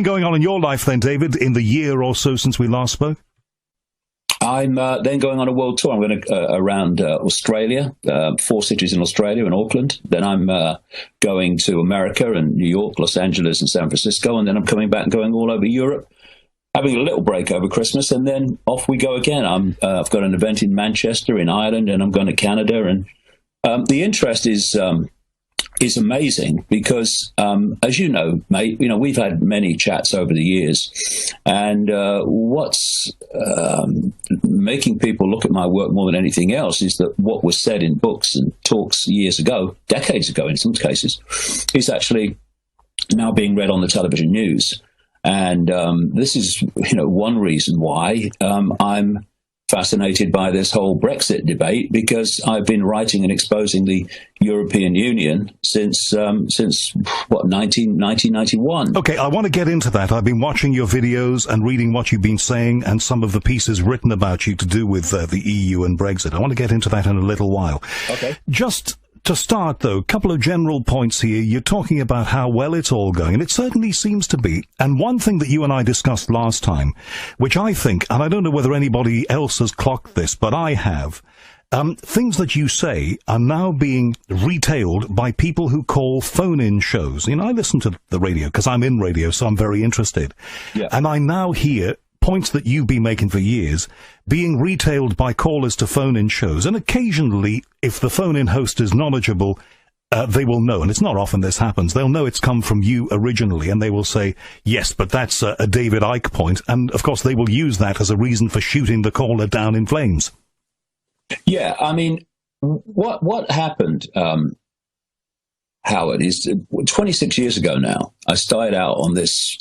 Going on in your life then, David, in the year or so since we last spoke? I'm then going on a world tour. I'm going around Australia, 4 cities in Australia and Auckland. Then I'm going to America and New York, Los Angeles and San Francisco. And then I'm coming back and going all over Europe, having a little break over Christmas. And then off we go again. I've got an event in Manchester in Ireland, and I'm going to Canada. And the interest is amazing because, as you know, mate, we've had many chats over the years, and what's making people look at my work more than anything else is that what was said in books and talks years ago, decades ago in some cases, is actually now being read on the television news. And this is, one reason why I'm fascinated by this whole Brexit debate, because I've been writing and exposing the European Union since 1991. Okay, I want to get into that. I've been watching your videos and reading what you've been saying and some of the pieces written about you to do with the EU and Brexit. I want to get into that in a little while. Okay. Just to start, though, a couple of general points here. You're talking about how well it's all going, and it certainly seems to be. And one thing that you and I discussed last time, which I think, and I don't know whether anybody else has clocked this, but I have, things that you say are now being retailed by people who call phone-in shows. I listen to the radio because I'm in radio, so I'm very interested. Yeah. And I now hear points that you've been making for years being retailed by callers to phone-in shows. And occasionally, if the phone-in host is knowledgeable, they will know, and it's not often this happens, they'll know it's come from you originally, and they will say, yes, but that's a David Icke point. And, of course, they will use that as a reason for shooting the caller down in flames. Yeah, I mean, what happened, Howard, is 26 years ago now, I started out on this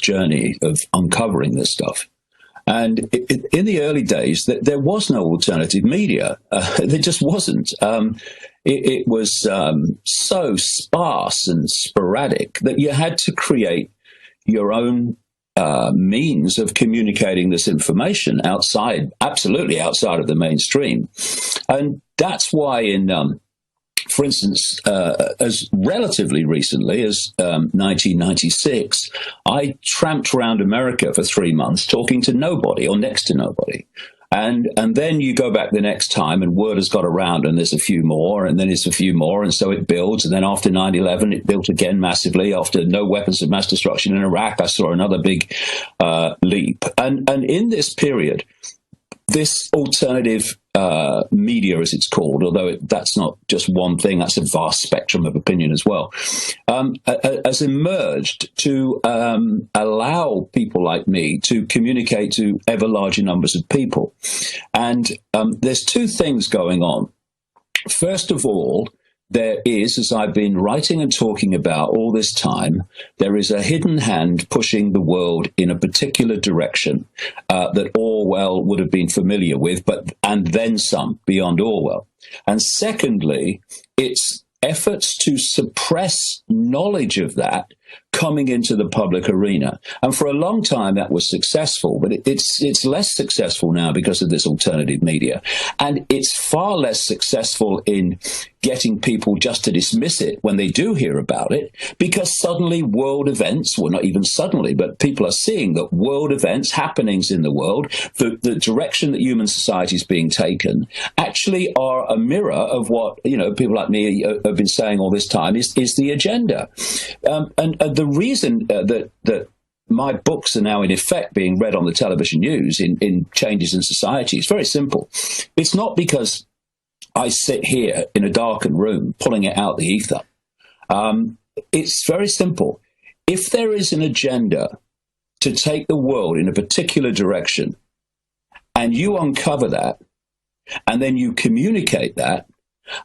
journey of uncovering this stuff. And in the early days, there was no alternative media. There just wasn't. It was so sparse and sporadic that you had to create your own means of communicating this information absolutely outside of the mainstream. And that's why for instance, as relatively recently as 1996, I tramped around America for 3 months talking to nobody or next to nobody. And then you go back the next time and word has got around and there's a few more and then it's a few more. And so it builds. And then after 9/11, it built again massively. After no weapons of mass destruction in Iraq, I saw another big leap. And in this period, this alternative media, as it's called, although that's not just one thing, that's a vast spectrum of opinion as well, has emerged to allow people like me to communicate to ever larger numbers of people. And there's two things going on. First of all, there is, as I've been writing and talking about all this time, there is a hidden hand pushing the world in a particular direction that Orwell would have been familiar with, and then some beyond Orwell. And secondly, it's efforts to suppress knowledge of that coming into the public arena. And for a long time that was successful, but it's less successful now because of this alternative media. And it's far less successful in getting people just to dismiss it when they do hear about it, because suddenly world events, well, not even suddenly, but people are seeing that world events, happenings in the world, the direction that human society is being taken, actually are a mirror of what, people like me have been saying all this time is the agenda. And the reason that my books are now in effect being read on the television news in changes in society is very simple. It's not because I sit here in a darkened room pulling it out the ether. It's very simple. If there is an agenda to take the world in a particular direction, and you uncover that, and then you communicate that,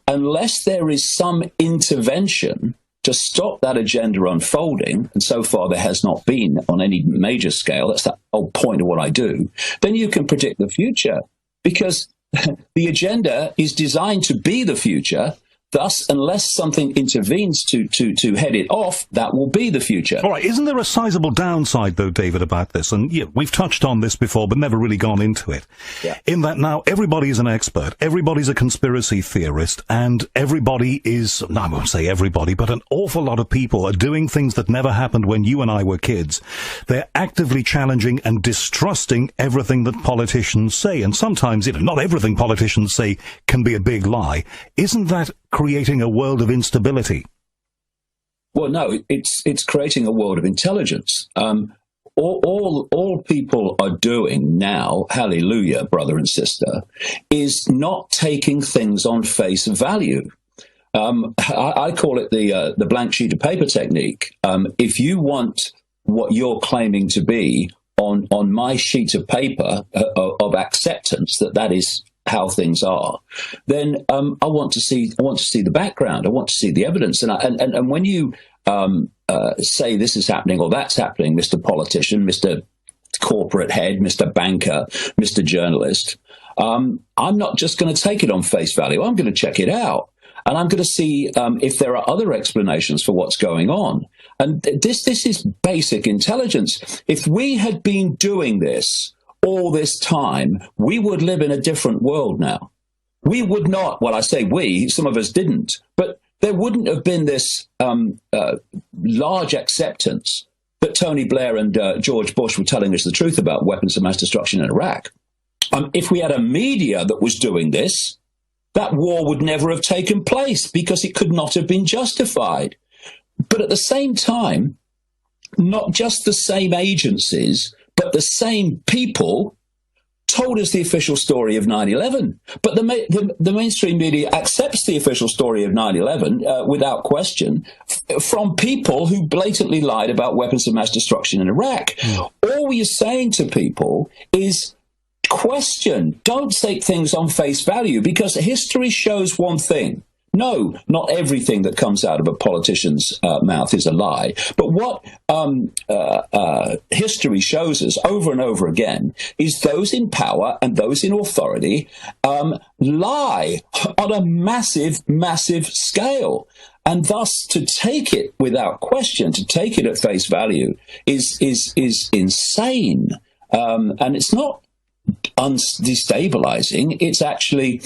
unless there is some intervention to stop that agenda unfolding, and so far there has not been on any major scale, that's the whole point of what I do, then you can predict the future, because the agenda is designed to be the future, Thus, unless something intervenes to head it off, that will be the future. All right. Isn't there a sizable downside, though, David, about this? And yeah, we've touched on this before, but never really gone into it. Yeah. In that now everybody's an expert, everybody's a conspiracy theorist, and everybody is, no, I won't say everybody, but an awful lot of people are doing things that never happened when you and I were kids. They're actively challenging and distrusting everything that politicians say. And sometimes, not everything politicians say can be a big lie. Isn't that creating a world of instability? Well, no, it's creating a world of intelligence. All people are doing now, hallelujah, brother and sister, is not taking things on face value. I call it the blank sheet of paper technique. If you want what you're claiming to be on my sheet of paper of acceptance that is how things are, then I want to see the background. I want to see the evidence. And when you say this is happening or that's happening, Mr. Politician, Mr. Corporate Head, Mr. Banker, Mr. Journalist, I'm not just going to take it on face value. I'm going to check it out. And I'm going to see if there are other explanations for what's going on. And this is basic intelligence. If we had been doing this all this time, we would live in a different world now. We would not, well, I say we, some of us didn't, but there wouldn't have been this large acceptance that Tony Blair and George Bush were telling us the truth about weapons of mass destruction in Iraq. If we had a media that was doing this, that war would never have taken place because it could not have been justified. But at the same time, not just the same agencies, but the same people told us the official story of 9/11. But the mainstream media accepts the official story of 9/11 without question from people who blatantly lied about weapons of mass destruction in Iraq. All we are saying to people is question. Don't take things on face value, because history shows one thing. No, not everything that comes out of a politician's mouth is a lie. But what history shows us over and over again is those in power and those in authority lie on a massive, massive scale. And thus, to take it without question, to take it at face value, is insane. And it's not destabilizing. It's actually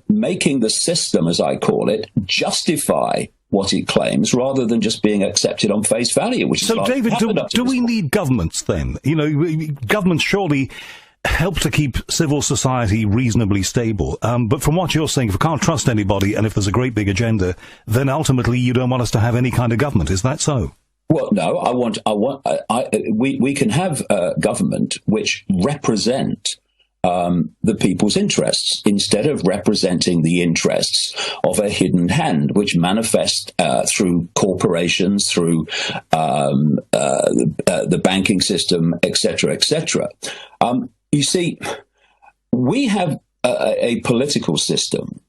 making the system, as I call it, justify what it claims rather than just being accepted on face value. Which so, is David, do we need governments then? Governments surely help to keep civil society reasonably stable. But from what you're saying, if we can't trust anybody and if there's a great big agenda, then ultimately you don't want us to have any kind of government. Is that so? Well, no, we can have a government which represent the people's interests instead of representing the interests of a hidden hand, which manifest through corporations, through the banking system, etc., etc. You see, we have a political system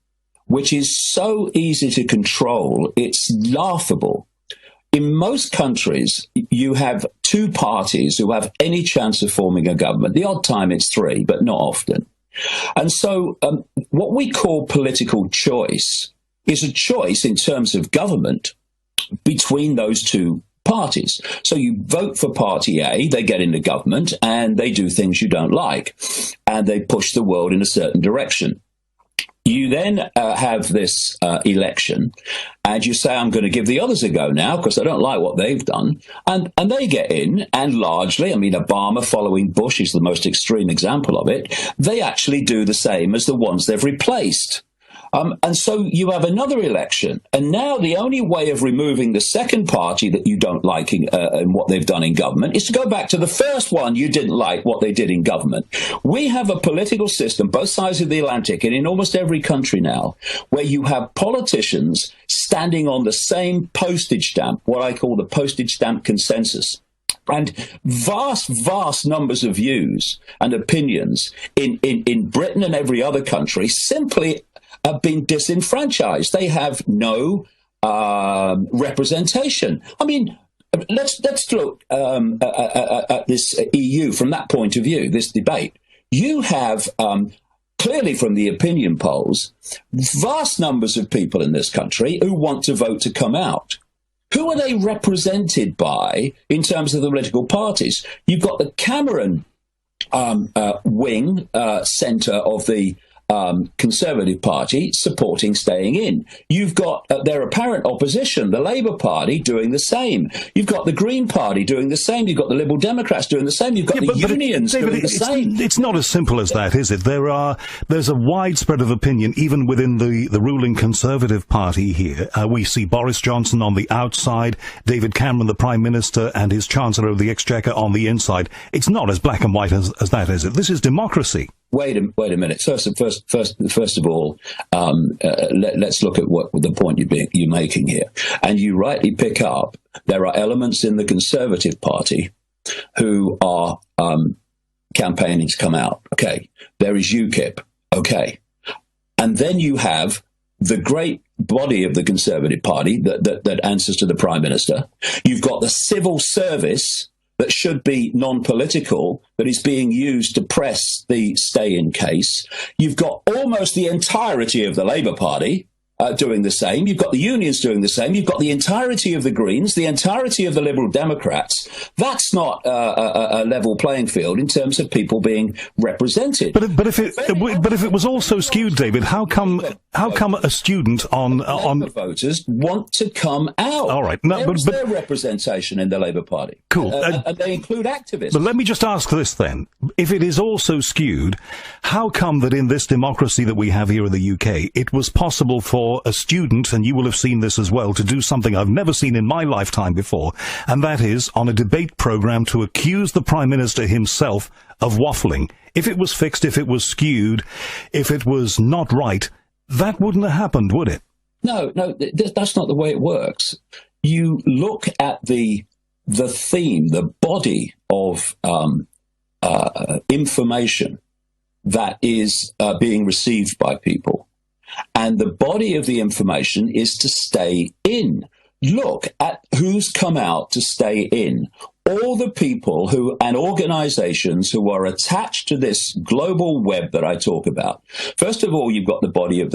which is so easy to control, it's laughable. In most countries, you have two parties who have any chance of forming a government. The odd time it's three, but not often. And so what we call political choice is a choice in terms of government between those two parties. So you vote for party A, they get into government, and they do things you don't like, and they push the world in a certain direction. You then have this election, and you say, I'm going to give the others a go now because I don't like what they've done. And they get in, and largely, Obama following Bush is the most extreme example of it. They actually do the same as the ones they've replaced. And so you have another election. And now the only way of removing the second party that you don't like in what they've done in government is to go back to the first one you didn't like what they did in government. We have a political system, both sides of the Atlantic, and in almost every country now, where you have politicians standing on the same postage stamp, what I call the postage stamp consensus. And vast, vast numbers of views and opinions in Britain and every other country simply have been disenfranchised. They have no representation. Let's look at this EU from that point of view, this debate. You have clearly from the opinion polls, vast numbers of people in this country who want to vote to come out. Who are they represented by in terms of the political parties? You've got the Cameron wing centre of the Conservative Party supporting staying in. You've got their apparent opposition, the Labour Party, doing the same. You've got the Green Party doing the same. You've got the Liberal Democrats doing the same. You've got the unions doing the same. It's not as simple as that, is it? There's a widespread of opinion, even within the ruling Conservative Party here. We see Boris Johnson on the outside, David Cameron, the Prime Minister, and his Chancellor of the Exchequer on the inside. It's not as black and white as that, is it? This is democracy. Wait a minute. First of all, let's look at what the point you're making here. And you rightly pick up there are elements in the Conservative Party who are campaigning to come out. Okay, there is UKIP. Okay, and then you have the great body of the Conservative Party that answers to the Prime Minister. You've got the civil service that should be non-political, that is being used to press the stay-in case. You've got almost the entirety of the Labour Party doing the same. You've got the unions doing the same. You've got the entirety of the Greens, the entirety of the Liberal Democrats. That's not a level playing field in terms of people being represented. But if it was also skewed, David, how come a student on voters want to come out? All right, but their representation in the Labour Party. Cool, and they include activists. But let me just ask this then: if it is also skewed, how come that in this democracy that we have here in the UK, it was possible for a student, and you will have seen this as well, to do something I've never seen in my lifetime before, and that is, on a debate programme, to accuse the Prime Minister himself of waffling? If it was fixed, if it was skewed, if it was not right, that wouldn't have happened, would it? No, that's not the way it works. You look at the theme, the body of information that is being received by people. And the body of the information is to stay in. Look at who's come out to stay in. All the people and organizations who are attached to this global web that I talk about. First of all, you've got the body of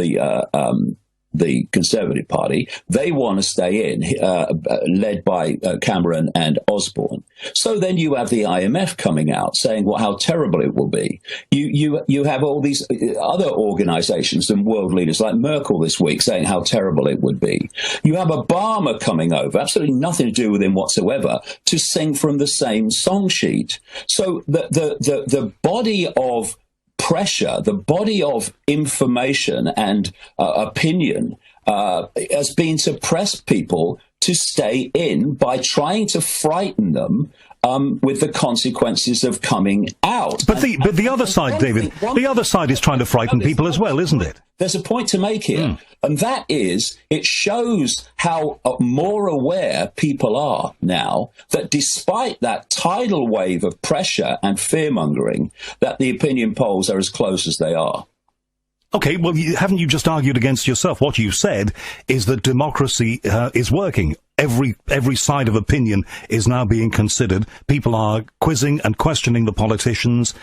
the Conservative Party. They want to stay in, led by Cameron and Osborne. So then you have the IMF coming out saying, well, how terrible it will be. You have all these other organizations and world leaders like Merkel this week saying how terrible it would be. You have Obama coming over, absolutely nothing to do with him whatsoever, to sing from the same song sheet. So the body of pressure, the body of information and opinion has been to press people to stay in by trying to frighten them with the consequences of coming out. But the other side, David, the other side is trying to frighten people as well, isn't it? There's a point to make here, and that is it shows how more aware people are now that despite that tidal wave of pressure and fear-mongering, that the opinion polls are as close as they are. Okay, well, haven't you just argued against yourself? What you said is that democracy is working. Every side of opinion is now being considered. People are quizzing and questioning the politicians.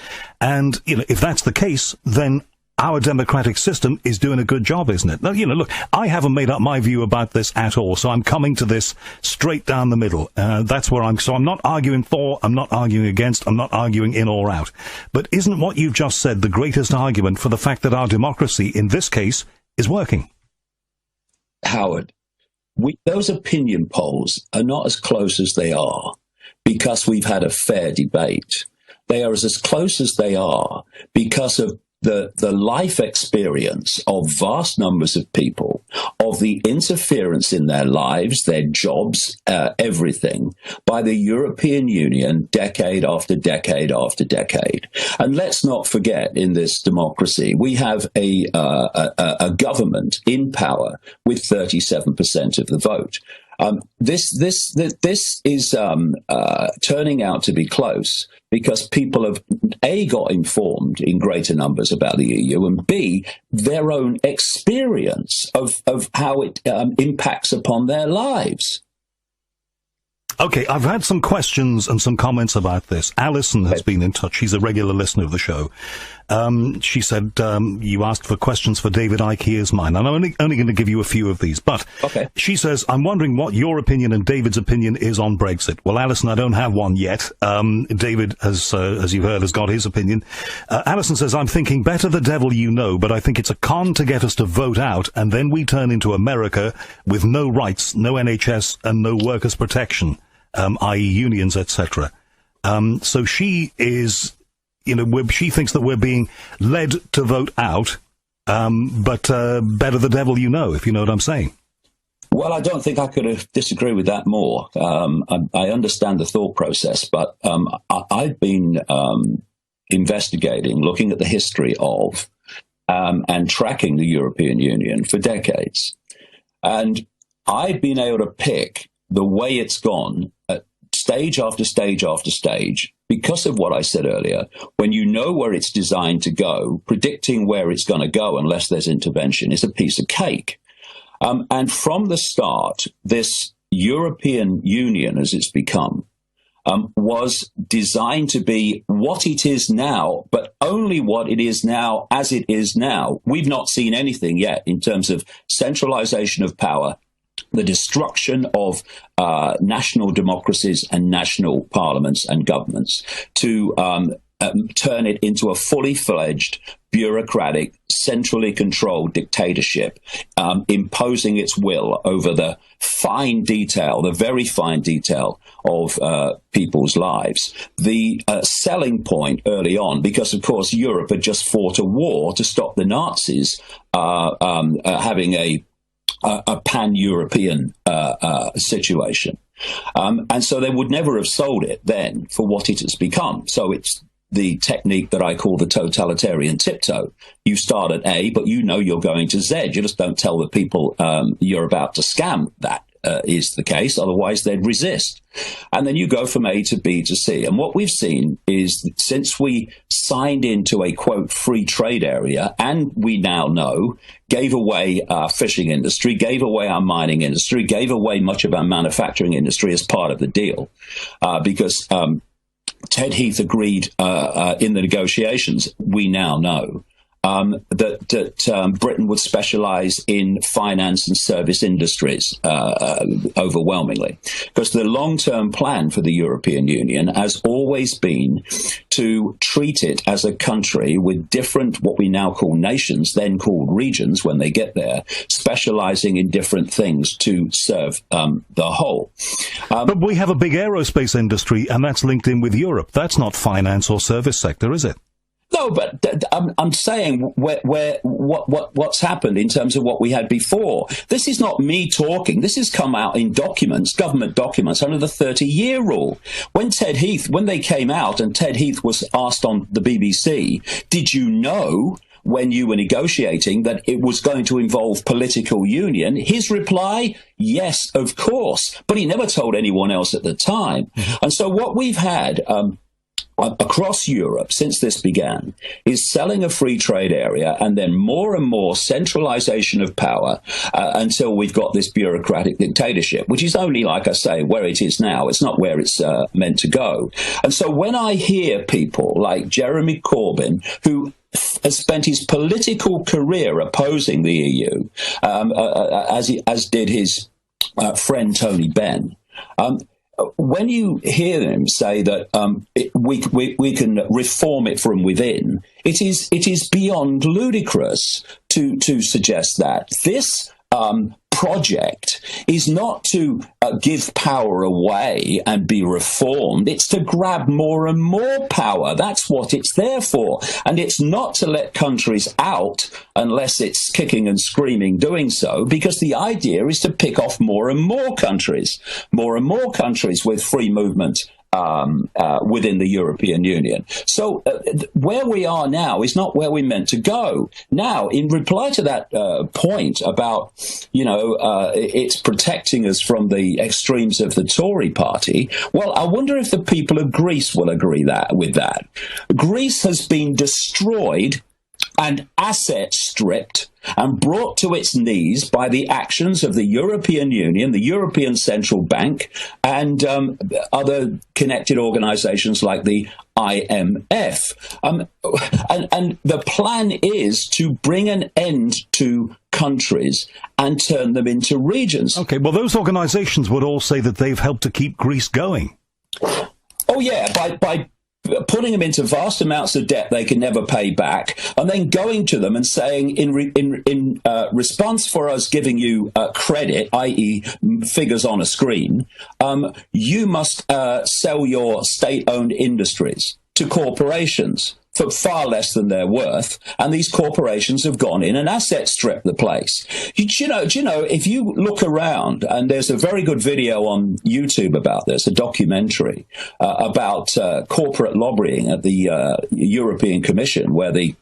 And, if that's the case, then our democratic system is doing a good job, isn't it? Now, look, I haven't made up my view about this at all, so I'm coming to this straight down the middle. That's where so I'm not arguing for, I'm not arguing against, I'm not arguing in or out. But isn't what you've just said the greatest argument for the fact that our democracy, in this case, is working? Howard, those opinion polls are not as close as they are because we've had a fair debate. They are as close as they are because of the life experience of vast numbers of people, of the interference in their lives, their jobs, everything, by the European Union decade after decade after decade. And let's not forget, in this democracy, we have a government in power with 37% of the vote. This is turning out to be close because people have, A, got informed in greater numbers about the EU, and B, their own experience of how it impacts upon their lives. Okay, I've had some questions and some comments about this. Alison has been in touch. She's a regular listener of the show. She said, you asked for questions for David Icke, here's mine. And I'm only going to give you a few of these. But she says, I'm wondering what your opinion and David's opinion is on Brexit. Well, Alison, I don't have one yet. David, as you've heard, has got his opinion. Alison says, I'm thinking better the devil you know, but I think it's a con to get us to vote out, and then we turn into America with no rights, no NHS, and no workers' protection, i.e. unions, etc. So she is, she thinks that we're being led to vote out, but better the devil you know, if you know what I'm saying. Well, I don't think I could disagree with that more. I understand the thought process, but I've been investigating, looking at the history of and tracking the European Union for decades. And I've been able to pick the way it's gone at stage after stage after stage because of what I said earlier. When you know where it's designed to go, predicting where it's going to go unless there's intervention is a piece of cake. And from the start, this European Union, as it's become, was designed to be what it is now, but only what it is now as it is now. We've not seen anything yet in terms of centralization of power, the destruction of national democracies and national parliaments and governments to turn it into a fully fledged, bureaucratic, centrally controlled dictatorship, imposing its will over the fine detail, the very fine detail of people's lives. The selling point early on, because of course Europe had just fought a war to stop the Nazis having a pan-European situation. And so they would never have sold it then for what it has become. So it's the technique that I call the totalitarian tiptoe. You start at A, but you know you're going to Z. You just don't tell the people you're about to scam that is the case. Otherwise, they'd resist. And then you go from A to B to C. And what we've seen is that since we signed into a, quote, free trade area, and we now know, gave away our fishing industry, gave away our mining industry, gave away much of our manufacturing industry as part of the deal, because Ted Heath agreed in the negotiations, we now know, that Britain would specialize in finance and service industries overwhelmingly. Because the long-term plan for the European Union has always been to treat it as a country with different, what we now call nations, then called regions when they get there, specializing in different things to serve the whole. But we have a big aerospace industry, and that's linked in with Europe. That's not finance or service sector, is it? No, but I'm saying what's happened in terms of what we had before. This is not me talking. This has come out in documents, government documents, under the 30-year rule. When they came out and Ted Heath was asked on the BBC, did you know when you were negotiating that it was going to involve political union? His reply, yes, of course. But he never told anyone else at the time. And so what we've had across Europe since this began is selling a free trade area and then more and more centralization of power until we've got this bureaucratic dictatorship, which is only, like I say, where it is now. It's not where it's meant to go. And so when I hear people like Jeremy Corbyn, who has spent his political career opposing the EU, as did his friend Tony Benn, when you hear them say that we can reform it from within, it is beyond ludicrous to suggest that this project is not to give power away and be reformed. It's to grab more and more power. That's what it's there for. And it's not to let countries out unless it's kicking and screaming doing so, because the idea is to pick off more and more countries with free movement within the European Union. So where we are now is not where we meant to go. Now, in reply to that point about, it's protecting us from the extremes of the Tory party, well, I wonder if the people of Greece will agree with that. Greece has been destroyed and asset stripped and brought to its knees by the actions of the European Union, the European Central Bank, and other connected organizations like the IMF. And the plan is to bring an end to countries and turn them into regions. Okay, well, those organizations would all say that they've helped to keep Greece going. Oh, yeah, by putting them into vast amounts of debt they can never pay back, and then going to them and saying, in response for us giving you credit, i.e. figures on a screen, you must sell your state-owned industries to corporations for far less than they're worth, and these corporations have gone in and asset stripped the place. Do you know, if you look around, and there's a very good video on YouTube about this, a documentary about corporate lobbying at the European Commission, where the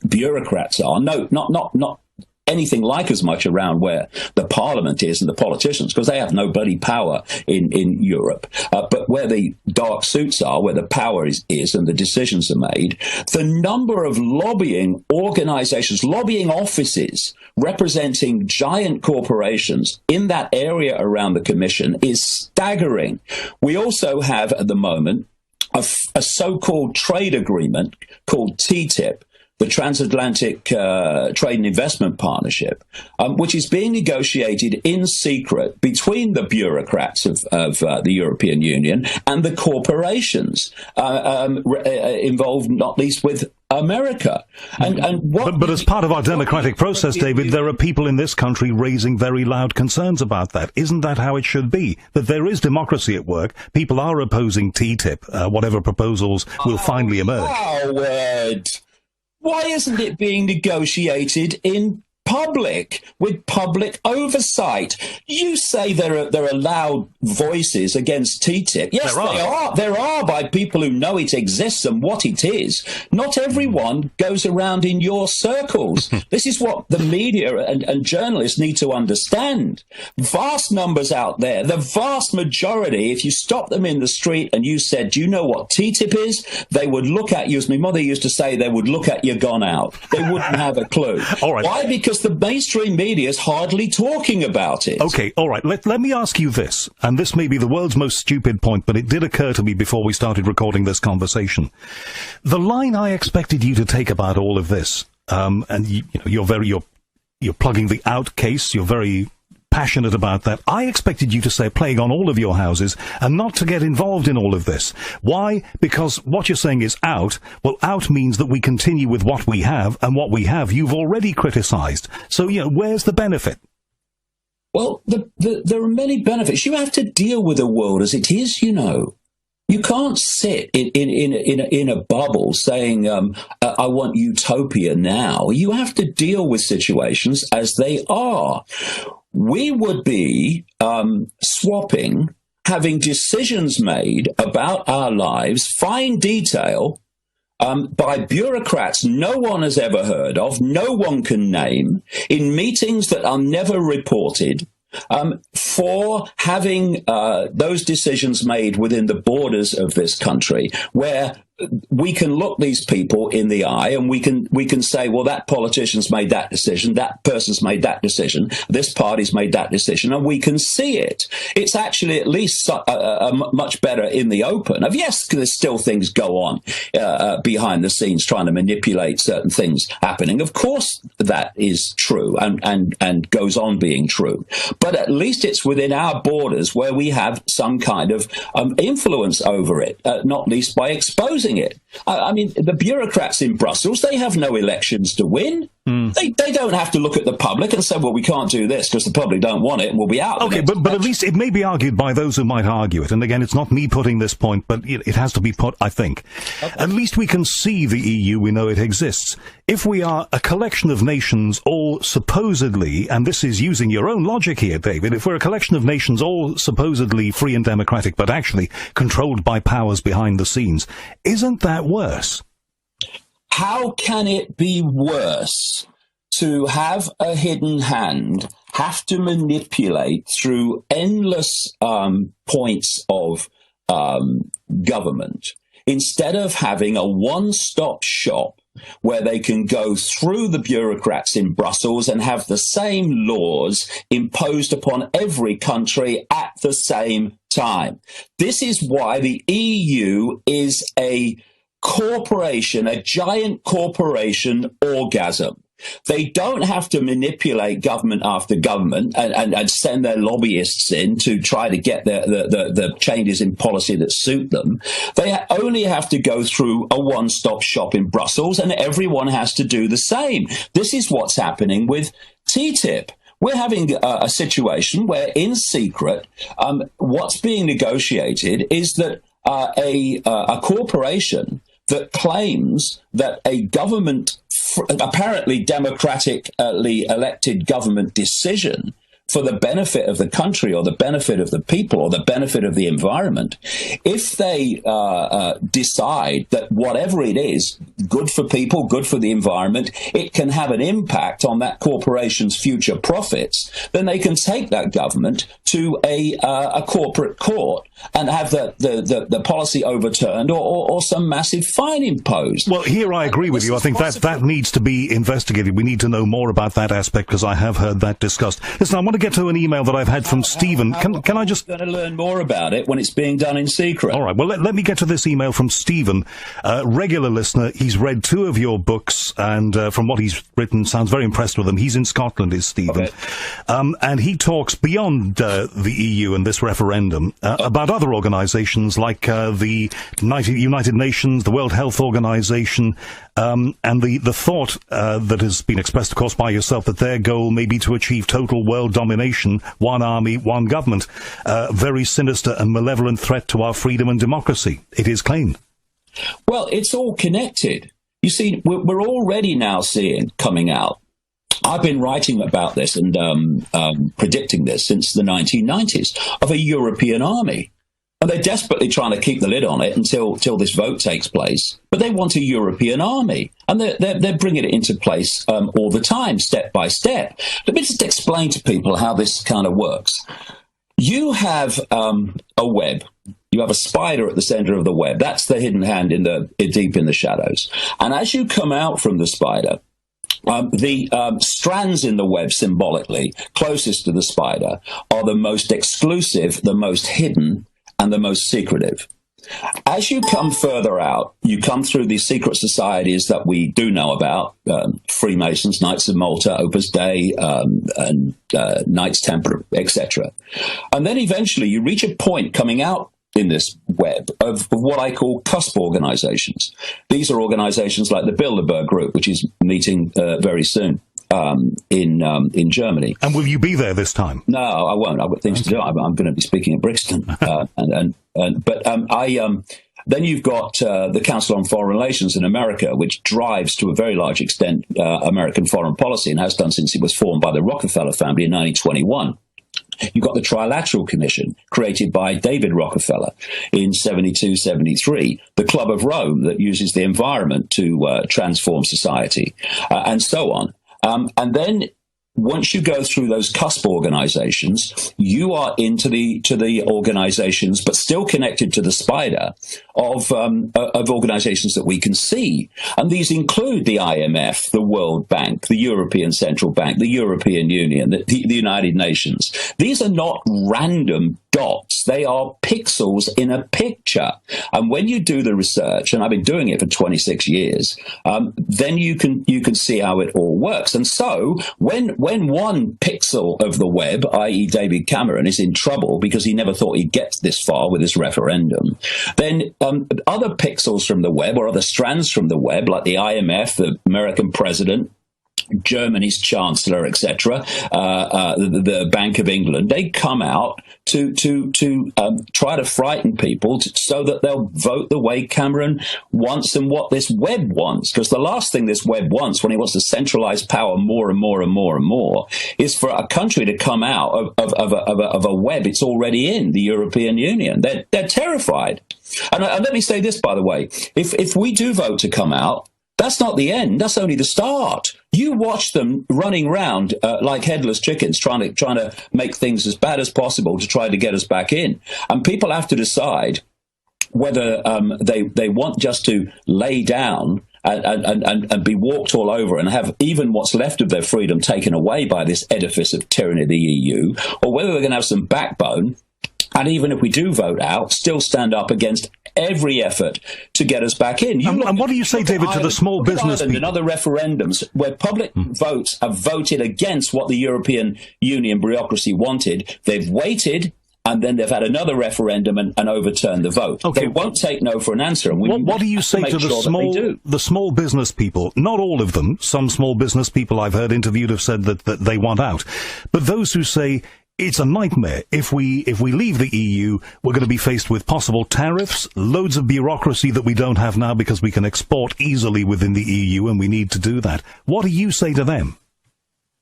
bureaucrats are, not anything like as much around where the parliament is and the politicians, because they have no bloody power in Europe. But where the dark suits are, where the power is and the decisions are made, the number of lobbying organizations, lobbying offices representing giant corporations in that area around the commission is staggering. We also have at the moment a so-called trade agreement called TTIP, the Transatlantic Trade and Investment Partnership, which is being negotiated in secret between the bureaucrats of the European Union and the corporations involved, not least with America. But as part of our democratic process, David, there are people in this country raising very loud concerns about that. Isn't that how it should be? That there is democracy at work. People are opposing TTIP, whatever proposals will finally emerge. Howard, why isn't it being negotiated in public, with public oversight? You say there are loud voices against TTIP. Yes, there are by people who know it exists and what it is. Not everyone goes around in your circles. This is what the media and journalists need to understand. Vast numbers out there, the vast majority, if you stop them in the street and you said, do you know what TTIP is? They would look at you, as my mother used to say, they would look at you gone out. They wouldn't have a clue. All right. Why? Because the mainstream media is hardly talking about it. Okay, all right. Let me ask you this, and this may be the world's most stupid point, but it did occur to me before we started recording this conversation. The line I expected you to take about all of this, and you're plugging the out case, you're very passionate about that. I expected you to say playing on all of your houses and not to get involved in all of this. Why? Because what you're saying is out. Well, out means that we continue with what we have, and what we have you've already criticized. So, where's the benefit? Well, there are many benefits. You have to deal with the world as it is, You can't sit in a bubble saying, I want utopia now. You have to deal with situations as they are. We would be swapping, having decisions made about our lives, fine detail, by bureaucrats no one has ever heard of, no one can name, in meetings that are never reported, for having those decisions made within the borders of this country, where we can look these people in the eye and we can say, well, that politician's made that decision, that person's made that decision, this party's made that decision, and we can see it. It's actually at least much better in the open. Yes, there's still things go on behind the scenes trying to manipulate certain things happening. Of course, that is true and goes on being true. But at least it's within our borders where we have some kind of influence over it, not least by exposing it. I mean, the bureaucrats in Brussels, they have no elections to win. They don't have to look at the public and say, well, we can't do this because the public don't want it and we'll be out. Okay, but at least it may be argued by those who might argue it. And again, it's not me putting this point, but it has to be put, I think. Okay. At least we can see the EU, we know it exists. If we are a collection of nations all supposedly, and this is using your own logic here, David, if we're a collection of nations all supposedly free and democratic, but actually controlled by powers behind the scenes, isn't that worse? How can it be worse to have a hidden hand, have to manipulate through endless points of government, instead of having a one-stop shop where they can go through the bureaucrats in Brussels and have the same laws imposed upon every country at the same time. This is why the EU is a corporation, a giant corporation orgasm. They don't have to manipulate government after government and send their lobbyists in to try to get the changes in policy that suit them. They only have to go through a one-stop shop in Brussels, and everyone has to do the same. This is what's happening with TTIP. We're having a situation where, in secret, what's being negotiated is that a corporation that claims that a government, apparently democratically elected government decision for the benefit of the country or the benefit of the people or the benefit of the environment, if they decide that whatever it is, good for people, good for the environment, it can have an impact on that corporation's future profits, then they can take that government to a corporate court and have the policy overturned or some massive fine imposed. Well, here I agree with you. I think that needs to be investigated. We need to know more about that aspect, because I have heard that discussed. Listen, I want to get to an email that I've had from Stephen. Can I just... going to learn more about it when it's being done in secret. All right. Well, let me get to this email from Stephen, regular listener. He's read 2 of your books, and from what he's written, sounds very impressed with them. He's in Scotland, is Stephen. Okay. And he talks beyond the EU and this referendum about other organizations like the United Nations, the World Health Organization, and the thought that has been expressed, of course, by yourself, that their goal may be to achieve total world domination, one army, one government. Very sinister and malevolent threat to our freedom and democracy, it is claimed. Well, it's all connected. You see, we're already now seeing coming out. I've been writing about this and predicting this since the 1990s, of a European army. And they're desperately trying to keep the lid on it until this vote takes place. But they want a European army, and they're bringing it into place all the time, step by step. Let me just explain to people how this kind of works. You have a web. You have a spider at the center of the web. That's the hidden hand deep in the shadows. And as you come out from the spider, the strands in the web, symbolically closest to the spider, are the most exclusive, the most hidden, and the most secretive. As you come further out, you come through these secret societies that we do know about, Freemasons, Knights of Malta, Opus Dei, and Knights Templar, etc. And then eventually you reach a point coming out in this web of what I call cusp organizations. These are organizations like the Bilderberg Group, which is meeting very soon. In Germany. And will you be there this time? No, I won't. I've got things to do. I'm going to be speaking at Brixton. Then you've got the Council on Foreign Relations in America, which drives to a very large extent American foreign policy, and has done since it was formed by the Rockefeller family in 1921. You've got the Trilateral Commission, created by David Rockefeller in 72, 73, the Club of Rome, that uses the environment to transform society, and so on. And then once you go through those cusp organizations, you are into the organizations, but still connected to the spider of organizations that we can see. And these include the IMF, the World Bank, the European Central Bank, the European Union, the United Nations. These are not random dots. They are pixels in a picture. And when you do the research, and I've been doing it for 26 years, then you can see how it all works. And so when one pixel of the web, i.e. David Cameron, is in trouble because he never thought he'd get this far with this referendum, then other pixels from the web or other strands from the web, like the IMF, the American president, Germany's chancellor, etc., the Bank of England, they come out to try to frighten people so that they'll vote the way Cameron wants and what this web wants. Because the last thing this web wants, when he wants to centralize power more and more and more and more, is for a country to come out of a web it's already in, the European Union. They're terrified. And let me say this, by the way, if we do vote to come out, that's not the end. That's only the start. You watch them running around like headless chickens, trying to make things as bad as possible to try to get us back in. And people have to decide whether they want just to lay down and be walked all over and have even what's left of their freedom taken away by this edifice of tyranny of the EU, or whether they're going to have some backbone, and even if we do vote out, still stand up against every effort to get us back in. And what do you say, David, to the small business people? And other referendums where public votes have voted against what the European Union bureaucracy wanted. They've waited, and then they've had another referendum and overturned the vote. Okay. They won't take no for an answer. And what do you say to the small business people? Not all of them. Some small business people I've heard interviewed have said that they want out. But those who say it's a nightmare. If we leave the EU, we're going to be faced with possible tariffs, loads of bureaucracy that we don't have now because we can export easily within the EU and we need to do that. What do you say to them?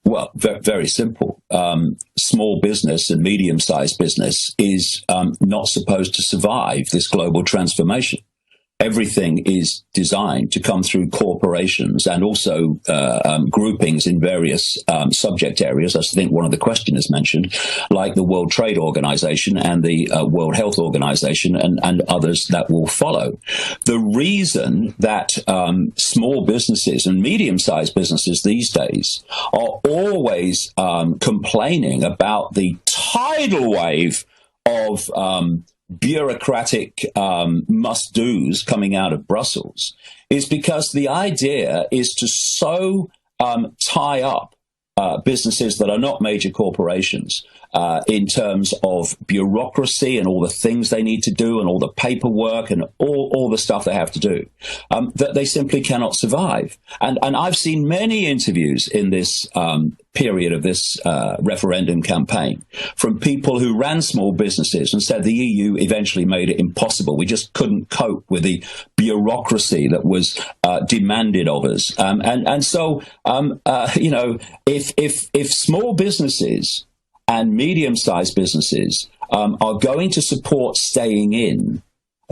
Well, very simple. Small business and medium-sized business is not supposed to survive this global transformation. Everything is designed to come through corporations and also groupings in various subject areas, as I think one of the questioners mentioned, like the World Trade Organization and the World Health Organization and others that will follow. The reason that small businesses and medium-sized businesses these days are always complaining about the tidal wave of bureaucratic must-dos coming out of Brussels is because the idea is to so tie up businesses that are not major corporations in terms of bureaucracy and all the things they need to do and all the paperwork and all the stuff they have to do, that they simply cannot survive. And I've seen many interviews in this period of this referendum campaign from people who ran small businesses and said the EU eventually made it impossible. We just couldn't cope with the bureaucracy that was demanded of us. So if small businesses and medium-sized businesses are going to support staying in,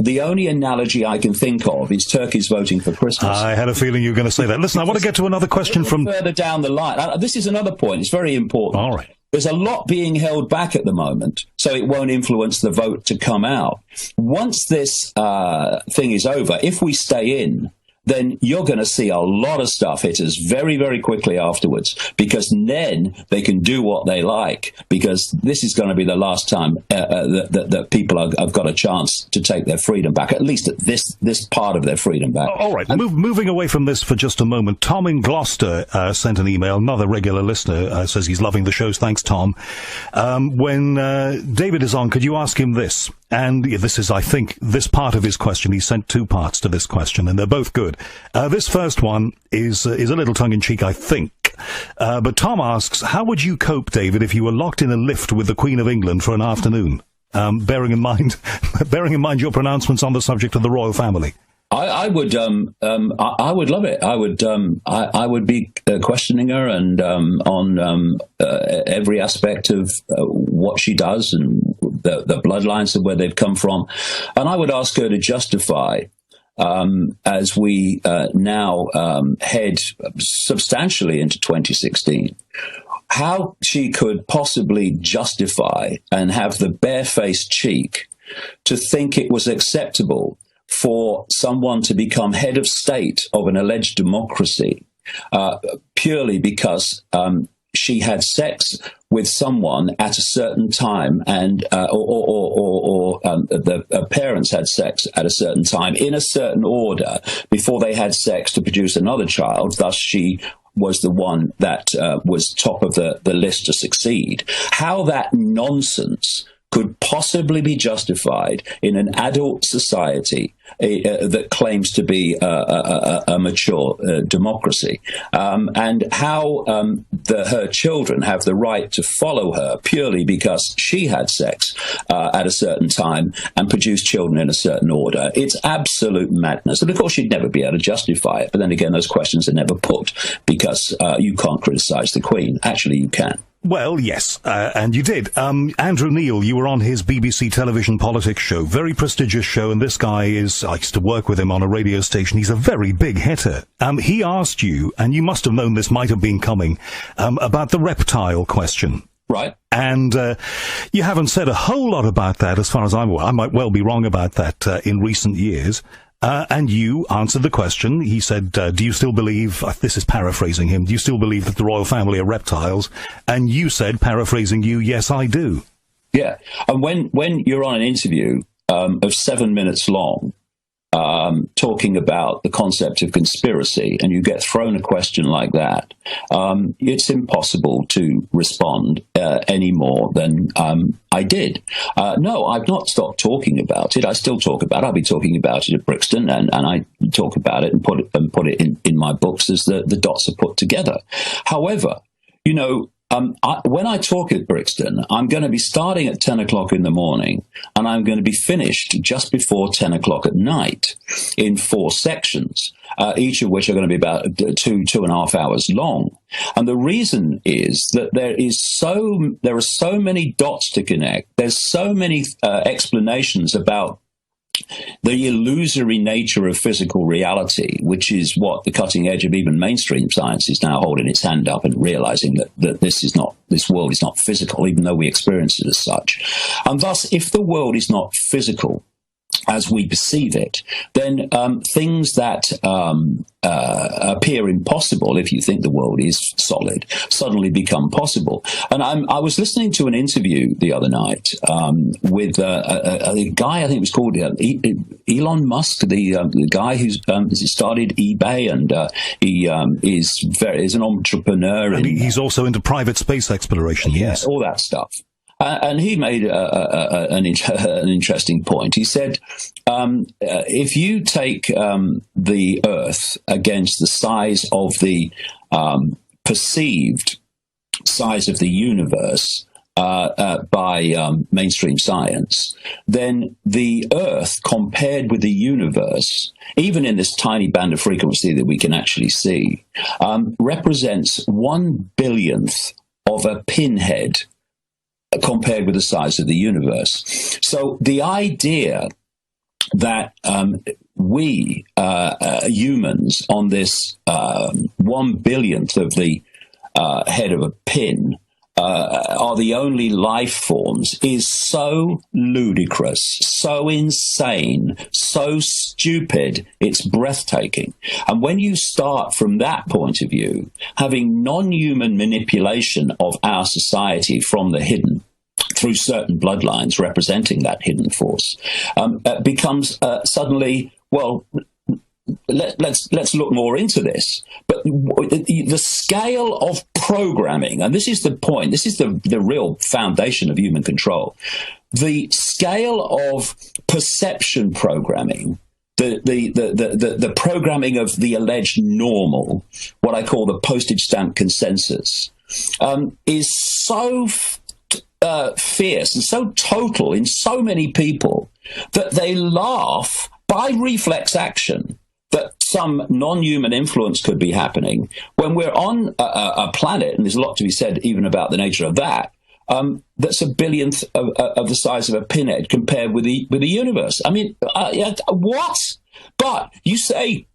the only analogy I can think of is turkeys voting for Christmas. I had a feeling you were going to say that. Listen, I want to get to another question from further down the line. This is another point. It's very important. All right. There's a lot being held back at the moment, so it won't influence the vote to come out. Once this thing is over, if we stay in, then you're going to see a lot of stuff hit us very, very quickly afterwards, because then they can do what they like, because this is going to be the last time that people have got a chance to take their freedom back, at least this part of their freedom back. All right. Moving away from this for just a moment, Tom in Gloucester sent an email, another regular listener, says he's loving the shows. Thanks, Tom. When David is on, could you ask him this? And this is, I think, this part of his question. He sent two parts to this question, and they're both good. This first one is a little tongue-in-cheek, I think. But Tom asks, how would you cope, David, if you were locked in a lift with the Queen of England for an afternoon? Bearing in mind your pronouncements on the subject of the royal family. I would love it. I would be questioning her and on every aspect of what she does and the bloodlines of where they've come from, and I would ask her to justify, as we now head substantially into 2016, how she could possibly justify and have the barefaced cheek to think it was acceptable for someone to become head of state of an alleged democracy purely because she had sex with someone at a certain time, and the parents had sex at a certain time in a certain order before they had sex to produce another child. Thus, she was the one that was top of the list to succeed. How that nonsense could possibly be justified in an adult society that claims to be a mature democracy, and how her children have the right to follow her purely because she had sex at a certain time and produced children in a certain order. It's absolute madness. And of course, she'd never be able to justify it. But then again, those questions are never put because you can't criticize the Queen. Actually, you can. Well, yes, and you did. Andrew Neil, you were on his BBC television politics show, very prestigious show, and this guy I used to work with him on a radio station. He's a very big hitter. He asked you, and you must have known this might have been coming, about the reptile question. Right. And you haven't said a whole lot about that as far as I'm aware. I might well be wrong about that in recent years. And you answered the question. He said, do you still believe, this is paraphrasing him, do you still believe that the royal family are reptiles? And you said, paraphrasing you, yes, I do. Yeah. And when you're on an interview of 7 minutes long, talking about the concept of conspiracy, and you get thrown a question like that, it's impossible to respond any more than I did. No, I've not stopped talking about it. I still talk about it. I'll be talking about it at Brixton, and I talk about it and put it in my books as the dots are put together. However, you know, when I talk at Brixton, I'm going to be starting at 10 o'clock in the morning, and I'm going to be finished just before 10 o'clock at night in 4 sections, each of which are going to be about 2.5 hours long. And the reason is that there are so many dots to connect. There's so many explanations about the illusory nature of physical reality, which is what the cutting edge of even mainstream science is now holding its hand up and realizing that this world is not physical, even though we experience it as such. And thus, if the world is not physical as we perceive it, then things that appear impossible, if you think the world is solid, suddenly become possible. And I was listening to an interview the other night with a guy, I think it was called Elon Musk, the guy who's started eBay, and he is an entrepreneur. And he's also into private space exploration, yes. All that stuff. And he made an interesting point. He said, if you take the Earth against the size of the perceived size of the universe by mainstream science, then the Earth compared with the universe, even in this tiny band of frequency that we can actually see, represents 1/billionth of a pinhead compared with the size of the universe. So the idea that we humans on this 1/billionth of the head of a pin are the only life forms is so ludicrous, so insane, so stupid, it's breathtaking. And when you start from that point of view, having non-human manipulation of our society from the hidden through certain bloodlines representing that hidden force, becomes suddenly, well, let's look more into this. But the scale of programming, and this is the point, this is the real foundation of human control, the scale of perception programming, the programming of the alleged normal, what I call the postage stamp consensus, is so fierce and so total in so many people that they laugh by reflex action that some non-human influence could be happening when we're on a planet, and there's a lot to be said even about the nature of that, that's 1/billionth of the size of a pinhead compared with the universe. I mean, what? But you say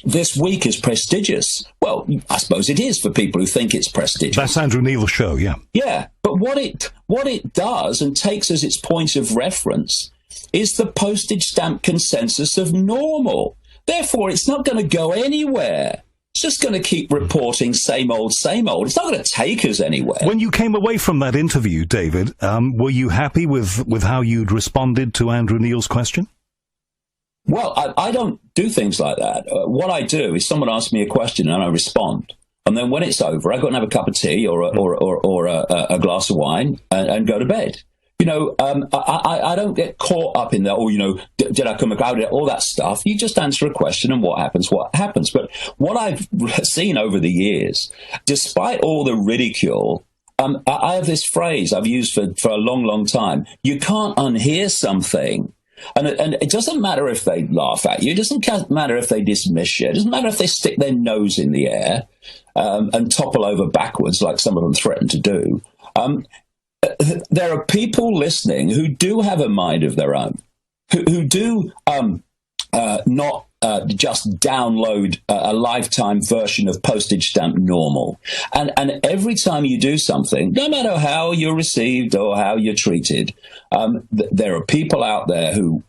this week is prestigious. Well, I suppose it is for people who think it's prestigious. That's Andrew Neil's show, yeah. Yeah, but what it does and takes as its point of reference is the postage stamp consensus of normal. Therefore, it's not going to go anywhere. It's just going to keep reporting same old, same old. It's not going to take us anywhere. When you came away from that interview, David, were you happy with how you'd responded to Andrew Neil's question? Well, I don't do things like that. What I do is someone asks me a question and I respond. And then when it's over, I go and have a cup of tea or a glass of wine and go to bed. You know, I don't get caught up in that, did I come out, all that stuff. You just answer a question and what happens. But what I've seen over the years, despite all the ridicule, I have this phrase I've used for a long, long time. You can't unhear something. And it doesn't matter if they laugh at you. It doesn't matter if they dismiss you. It doesn't matter if they stick their nose in the air and topple over backwards like some of them threaten to do. There are people listening who do have a mind of their own, who do not just download a lifetime version of postage stamp normal. And every time you do something, no matter how you're received or how you're treated, there are people out there who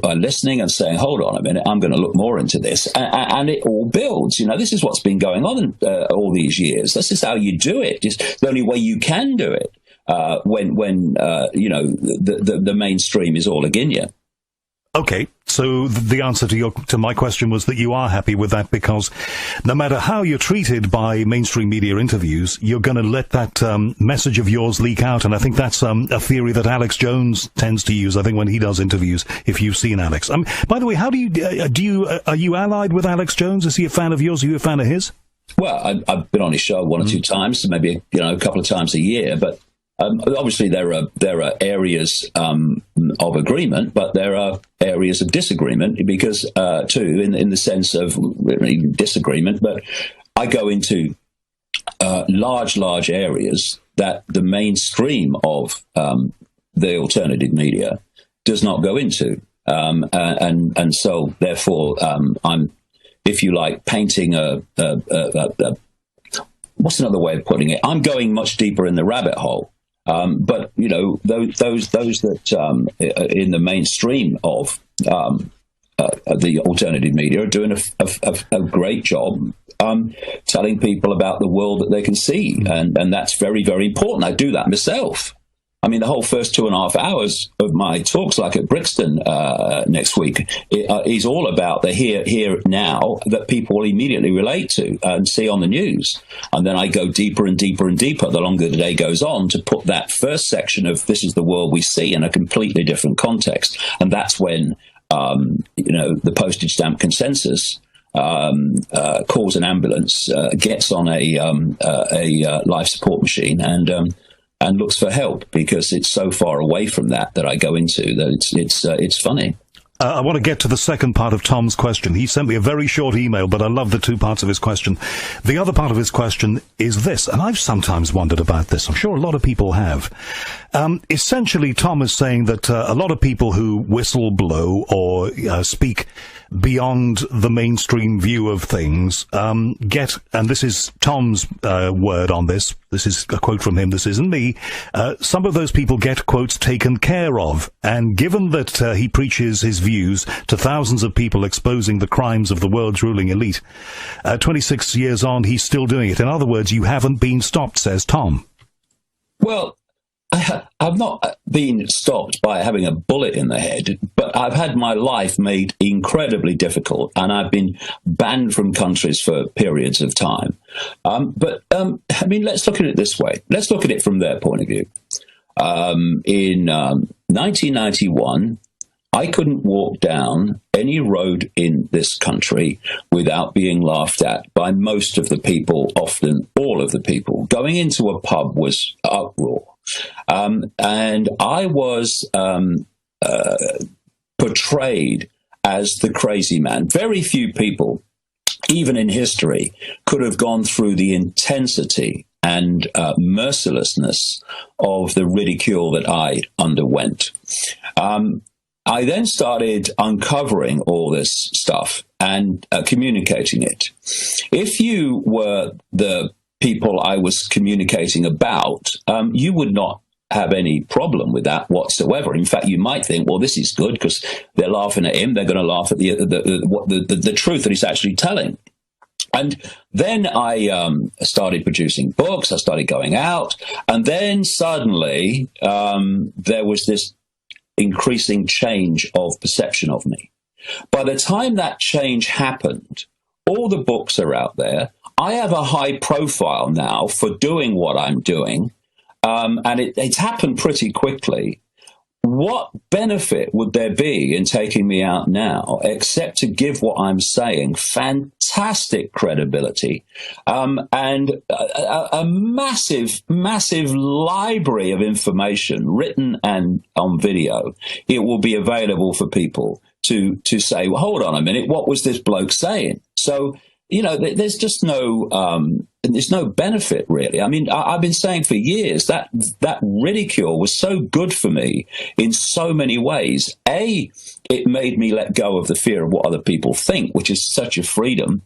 are listening and saying, hold on a minute, I'm going to look more into this. And it all builds. You know, this is what's been going on all these years. This is how you do it. It's the only way you can do it when you know, the mainstream is all against you. Okay, so the answer to my question was that you are happy with that, because no matter how you're treated by mainstream media interviews, you're going to let that message of yours leak out. And I think that's a theory that Alex Jones tends to use, I think, when he does interviews, if you've seen Alex. By the way, how are you allied with Alex Jones? Is he a fan of yours? Are you a fan of his? Well, I've been on his show one or two times, maybe, you know, a couple of times a year, but obviously there are areas of agreement, but there are areas of disagreement, because too, in the sense of even disagreement. But I go into large areas that the mainstream of the alternative media does not go into, and so therefore I'm, if you like, painting what's another way of putting it? I'm going much deeper in the rabbit hole. But you know, those that in the mainstream of the alternative media are doing a great job telling people about the world that they can see, and that's very, very important. I do that myself. I mean, the whole first 2.5 hours of my talks, like at Brixton next week, is all about the here, now that people will immediately relate to and see on the news. And then I go deeper and deeper and deeper the longer the day goes on, to put that first section of this is the world we see in a completely different context. And that's when, you know, the postage stamp consensus calls an ambulance, gets on a life support machine, and looks for help, because it's so far away from that I go into that it's funny. I want to get to the second part of Tom's question. He sent me a very short email, but I love the two parts of his question. The other part of his question is this, and I've sometimes wondered about this. I'm sure a lot of people have. Essentially, Tom is saying that a lot of people who whistle blow or speak beyond the mainstream view of things get, and this is Tom's word on this is a quote from him, this isn't me, some of those people get, quotes, taken care of. And given that he preaches his views to thousands of people exposing the crimes of the world's ruling elite, 26 years on, he's still doing it. In other words, you haven't been stopped, says Tom. Well, I've not been stopped by having a bullet in the head, but I've had my life made incredibly difficult, and I've been banned from countries for periods of time. But I mean, let's look at it this way. Let's look at it from their point of view. In 1991, I couldn't walk down any road in this country without being laughed at by most of the people, often all of the people. Going into a pub was uproar. And I was portrayed as the crazy man. Very few people, even in history, could have gone through the intensity and mercilessness of the ridicule that I underwent. I then started uncovering all this stuff and communicating it. If you were the people I was communicating about, you would not have any problem with that whatsoever. In fact, you might think, well, this is good because they're laughing at him. They're going to laugh at the truth that he's actually telling. And then I started producing books. I started going out. And then suddenly there was this increasing change of perception of me. By the time that change happened, all the books are out there. I have a high profile now for doing what I'm doing, and it's happened pretty quickly. What benefit would there be in taking me out now, except to give what I'm saying fantastic credibility, and a massive, massive library of information, written and on video. It will be available for people to say, well, hold on a minute, what was this bloke saying? So there's just there's no benefit really. I mean, I've been saying for years that ridicule was so good for me in so many ways. It made me let go of the fear of what other people think, which is such a freedom.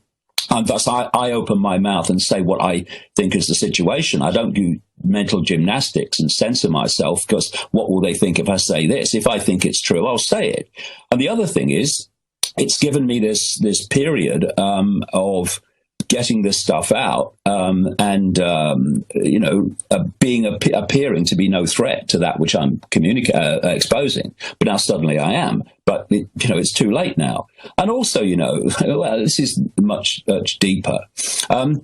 And thus I open my mouth and say what I think is the situation. I don't do mental gymnastics and censor myself, because what will they think if I say this? If I think it's true, I'll say it. And the other thing is, it's given me this period of getting this stuff out and appearing to be no threat to that which I'm exposing. But now suddenly I am. But it's too late now. And also, well, this is much deeper. There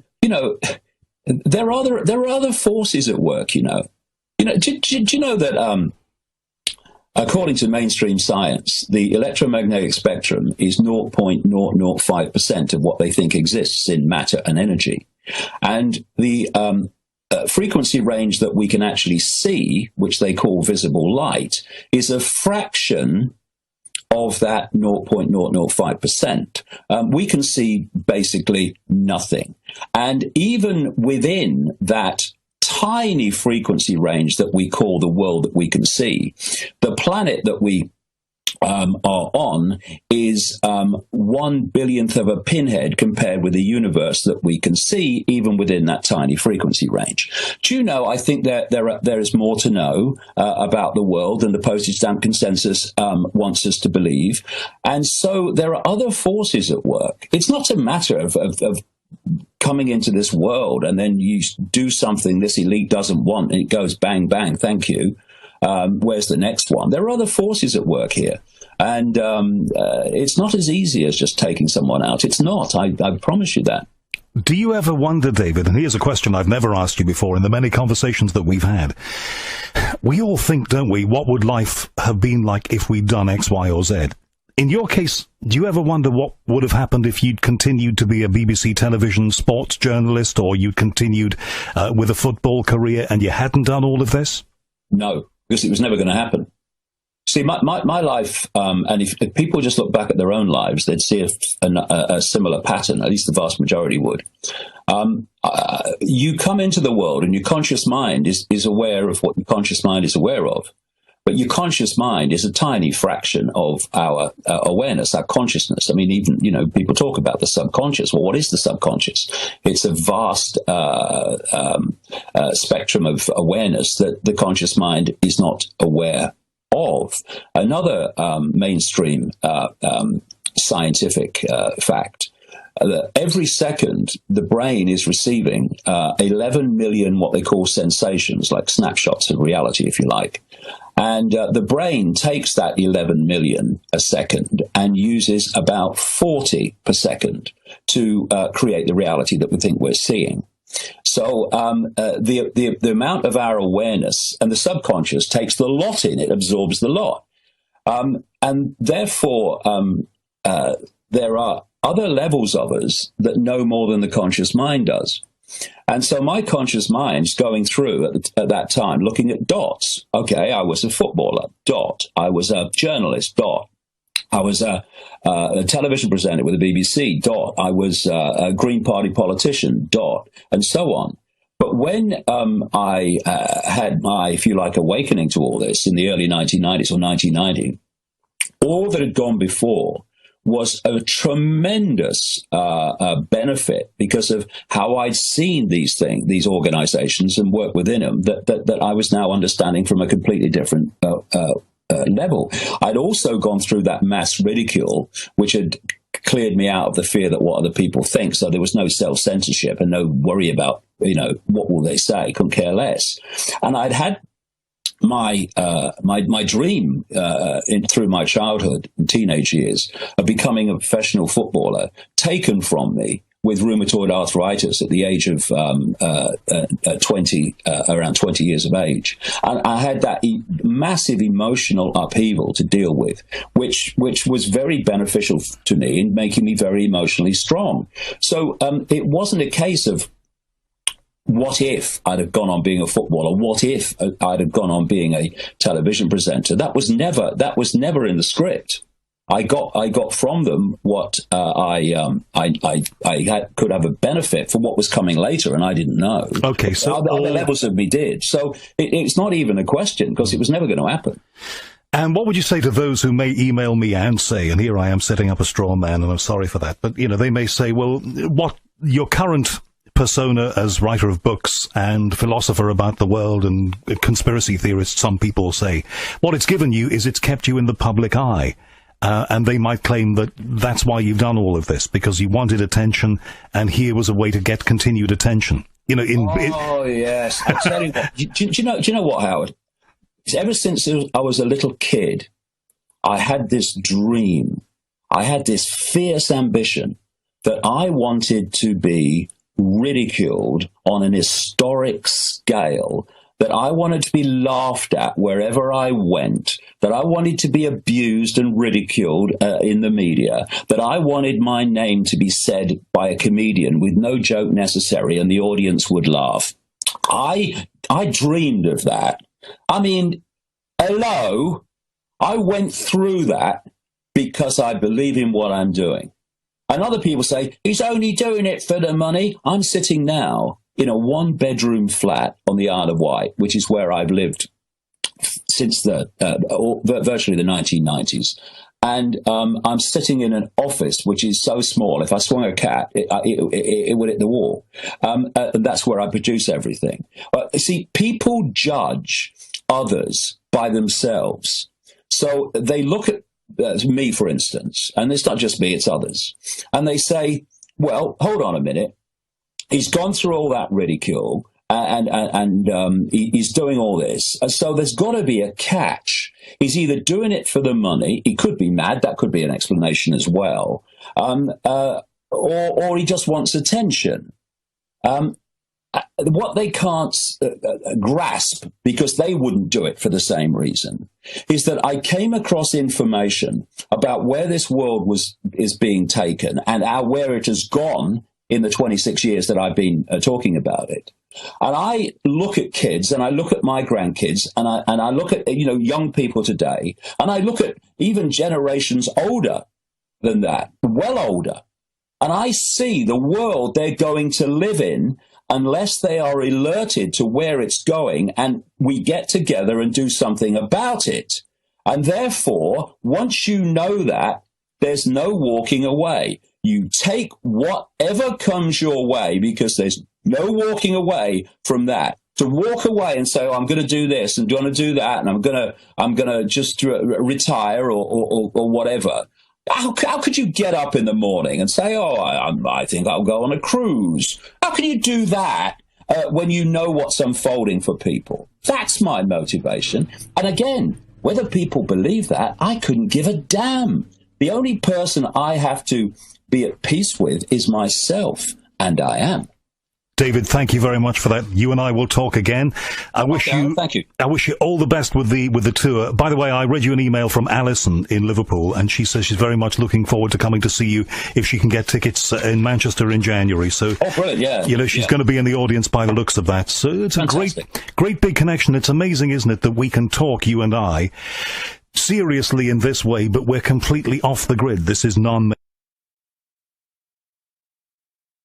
are other forces at work. Do you know that? According to mainstream science, the electromagnetic spectrum is 0.005% of what they think exists in matter and energy. And the frequency range that we can actually see, which they call visible light, is a fraction of that 0.005%. We can see basically nothing. And even within that tiny frequency range that we call the world that we can see, the planet that we are on is 1/1000th of a pinhead compared with the universe that we can see, even within that tiny frequency range. Do you know, I think that there is more to know about the world than the postage stamp consensus wants us to believe. And so there are other forces at work. It's not a matter of coming into this world and then you do something this elite doesn't want and it goes bang, bang, thank you. Where's the next one? There are other forces at work here. And it's not as easy as just taking someone out. It's not. I promise you that. Do you ever wonder, David, and here's a question I've never asked you before in the many conversations that we've had. We all think, don't we, what would life have been like if we'd done X, Y, or Z? In your case, do you ever wonder what would have happened if you'd continued to be a BBC television sports journalist, or you'd continued with a football career and you hadn't done all of this? No, because it was never going to happen. See, my life, and if people just look back at their own lives, they'd see a similar pattern, at least the vast majority would. You come into the world and your conscious mind is aware of what your conscious mind is aware of. But your conscious mind is a tiny fraction of our awareness, our consciousness. I mean, even, people talk about the subconscious. Well, what is the subconscious? It's a vast spectrum of awareness that the conscious mind is not aware of. Another mainstream scientific fact, that every second the brain is receiving 11 million what they call sensations, like snapshots of reality, if you like. And the brain takes that 11 million a second and uses about 40 per second to create the reality that we think we're seeing. So the amount of our awareness, and the subconscious takes the lot in, it absorbs the lot. And therefore, there are other levels of us that know more than the conscious mind does. And so my conscious mind's going through at that time, looking at dots. Okay, I was a footballer, dot. I was a journalist, dot. I was a television presenter with the BBC, dot. I was a Green Party politician, dot, and so on. But when I had my, if you like, awakening to all this in the early 1990s or 1990, all that had gone before was a tremendous benefit because of how I'd seen these things, these organizations, and worked within them, that I was now understanding from a completely different level. I'd also gone through that mass ridicule, which had cleared me out of the fear that what other people think. So there was no self-censorship and no worry about, what will they say? Couldn't care less. And I'd had my dream through my childhood and teenage years of becoming a professional footballer taken from me with rheumatoid arthritis at the age of 20, around 20 years of age. And I had that massive emotional upheaval to deal with, which was very beneficial to me in making me very emotionally strong. So it wasn't a case of, what if I'd have gone on being a footballer? What if I'd have gone on being a television presenter? That was never in the script. I got from them what could have a benefit for what was coming later, and I didn't know. Okay, so other levels of me did. So it's not even a question, because it was never going to happen. And what would you say to those who may email me and say, and here I am setting up a straw man, and I'm sorry for that, but, they may say, well, what your current persona as writer of books and philosopher about the world and conspiracy theorist, some people say, what it's given you is it's kept you in the public eye. And they might claim that that's why you've done all of this, because you wanted attention, and here was a way to get continued attention. Yes. I tell you what, do you know what, Howard? Ever since I was a little kid, I had this dream. I had this fierce ambition that I wanted to be ridiculed on an historic scale, that I wanted to be laughed at wherever I went, that I wanted to be abused and ridiculed in the media, that I wanted my name to be said by a comedian with no joke necessary and the audience would laugh. I dreamed of that. I mean, hello, I went through that because I believe in what I'm doing. And other people say, he's only doing it for the money. I'm sitting now in a one-bedroom flat on the Isle of Wight, which is where I've lived since virtually the 1990s. And I'm sitting in an office which is so small, if I swung a cat, it would hit the wall. That's where I produce everything. See, people judge others by themselves. So they look at me, for instance, and it's not just me, it's others. And they say, well, hold on a minute. He's gone through all that ridicule and he's doing all this. And so there's got to be a catch. He's either doing it for the money. He could be mad. That could be an explanation as well. Or he just wants attention. What they can't grasp, because they wouldn't do it for the same reason, is that I came across information about where this world is being taken and where it has gone in the 26 years that I've been talking about it. And I look at kids, and I look at my grandkids, and I look at young people today, and I look at even generations older than that, well older, and I see the world they're going to live in unless they are alerted to where it's going and we get together and do something about it. And therefore, once you know that, there's no walking away. You take whatever comes your way, because there's no walking away from that. To walk away and say, oh, I'm going to do this and going to do that, and I'm going to just retire or whatever. How could you get up in the morning and say, oh, I think I'll go on a cruise? How can you do that when you know what's unfolding for people? That's my motivation. And again, whether people believe that, I couldn't give a damn. The only person I have to be at peace with is myself, and I am. David, thank you very much for that. You and I will talk again. Thank you. I wish you all the best with the tour. By the way, I read you an email from Alison in Liverpool, and she says she's very much looking forward to coming to see you if she can get tickets in Manchester in January. So, brilliant! Yeah, she's going to be in the audience by the looks of that. So it's fantastic. A great big connection. It's amazing, isn't it, that we can talk, you and I, seriously in this way, but we're completely off the grid. This is non.